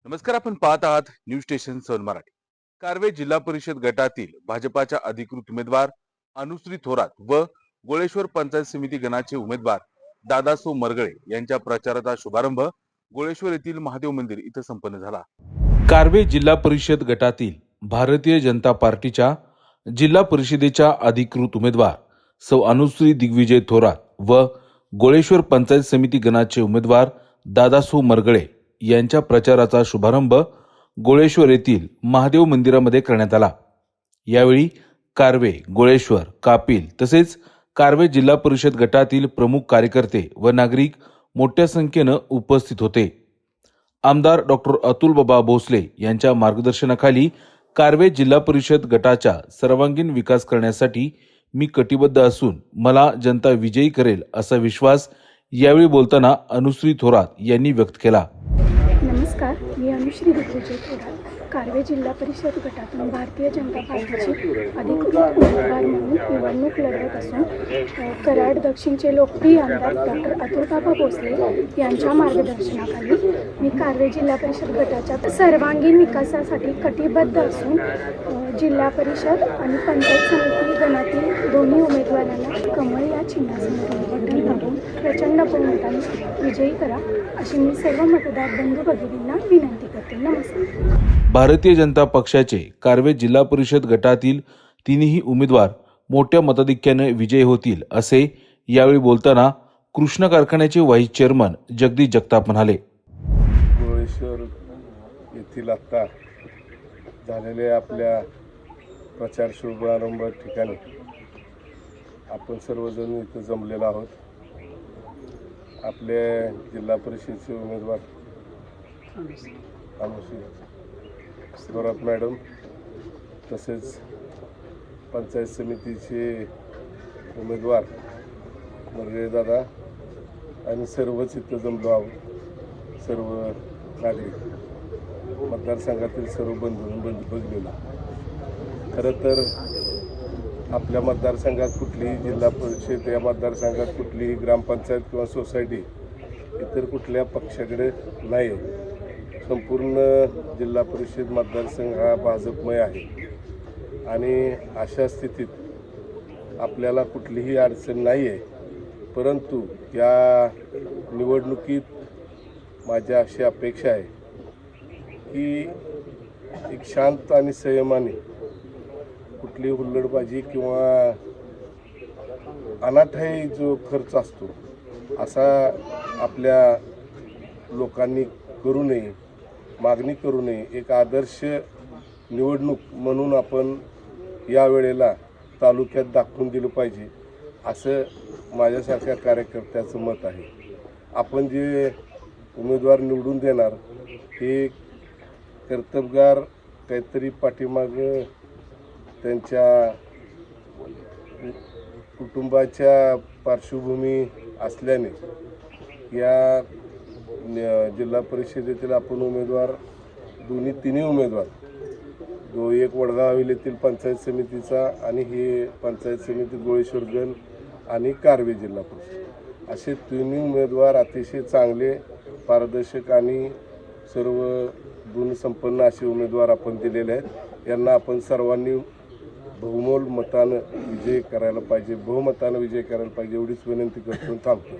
नमस्कार, आपण पाहत आहात न्यूज स्टेशन सन मराठी। कारवे जिल्हा परिषद गटातील भाजपाच्या अधिकृत उमेदवार अनुश्री थोरात व गोळेश्वर पंचायत समिती गणाचे उमेदवार दादासो मरगळे यांच्या प्रचाराचा शुभारंभ गोळेश्वर येथील महादेव मंदिर इथं संपन्न झाला। कारवे जिल्हा परिषद गटातील भारतीय जनता पार्टीच्या जिल्हा परिषदेच्या अधिकृत उमेदवार सौ अनुश्री दिग्विजय थोरात व गोळेश्वर पंचायत समिती गणाचे उमेदवार दादासो मरगळे यांच्या प्रचाराचा शुभारंभ गोळेश्वर येथील महादेव मंदिरामध्ये करण्यात आला। यावेळी कारवे, गोळेश्वर, कापिल तसेच कारवे जिल्हा परिषद गटातील प्रमुख कार्यकर्ते व नागरिक मोठ्या संख्येने उपस्थित होते। आमदार डॉक्टर अतुल बाबा भोसले यांच्या मार्गदर्शनाखाली कारवे जिल्हा परिषद गटाचा सर्वांगीण विकास करण्यासाठी मी कटिबद्ध असून मला जनता विजयी करेल असा विश्वास यावेळी बोलताना अनुश्री थोरात यांनी व्यक्त केला। नमस्कार, मी अनुश्री दिग्विजय थोरात कारवे जिल्हा परिषद गटातून भारतीय जनता पार्टीची अधिकृत उमेदवार म्हणून निवडणूक लढवत असून कराड दक्षिणचे लोकप्रिय आमदार डॉक्टर अतुलबाबा भोसले यांच्या मार्गदर्शनाखाली मी कारवे जिल्हा परिषद गटाच्या सर्वांगीण विकासासाठी कटिबद्ध असून जिल्हा परिषद आणि पंचायत समिती गणातील दोन्ही उमेदवारांना कमळ या चिन्हासमोर बटन दाबून प्रचंड बहुमताने विजयी करा अशी मी सर्व मतदार बंधू भगिनींना विनंती करते। नमस्कार। भारतीय जनता पक्षाचे कारवे जिल्हा परिषद गटातील तिन्ही उमेदवार मोठ्या मताधिक्याने विजयी होतील असे यावेळी बोलताना कृष्ण कारखान्याचे व्हाईस चेअरमन जगदीश जगताप म्हणाले। गोळेश्वर येथील आता झालेल्या आपल्या प्रचार शुभारंभ ठिकाणी आपण सर्वजण इथं जमलेलो आहोत। आपल्या जिल्हा परिषदेचे उमेदवार अनुश्री थोरात मॅडम तसेच पंचायत समितीचे उमेदवार मरगळे दादा आणि सर्वच इथं जमलो आहोत। सर्व नागरिक मतदारसंघातील सर्व बंधू भगिनींना खरं तर आपल्या मतदारसंघात कुठलीही जिल्हा परिषद या मतदारसंघात कुठलीही ग्रामपंचायत किंवा सोसायटी इतर कुठल्या पक्षाकडे नाही आहे। संपूर्ण जिल्हा परिषद मतदारसंघ हा भाजपमय आहे आणि अशा स्थितीत आपल्याला कुठलीही अडचण नाही आहे। परंतु या निवडणुकीत माझ्या अशी अपेक्षा आहे की एक शांत आणि संयमाने कुठली हुल्लडबाजी किंवा अनाठायी जो खर्च असतो असा आपल्या लोकांनी करू नये, मागणी करू नये। एक आदर्श निवडणूक म्हणून आपण यावेळेला तालुक्यात दाखवून दिलं पाहिजे असं माझ्यासारख्या कार्यकर्त्याचं मत आहे। आपण जे उमेदवार निवडून देणार हे कर्तबगार काहीतरी पाठीमागं त्यांच्या कुटुंबाच्या पार्श्वभूमी असल्याने या जिल्हा परिषदेतील आपण उमेदवार तिन्ही उमेदवार एक वडगाव हवेलीतील पंचायत समितीचा आणि हे पंचायत समिती गोळेश्वर गण आणि कारवे जिल्हा परिषद असे तिन्ही उमेदवार अतिशय चांगले, पारदर्शक आणि सर्व गुणसंपन्न असे उमेदवार आपण दिलेले आहेत। यांना आपण सर्वांनी बहुमतानं विजय करायला पाहिजे एवढीच विनंती करतो थांबतो।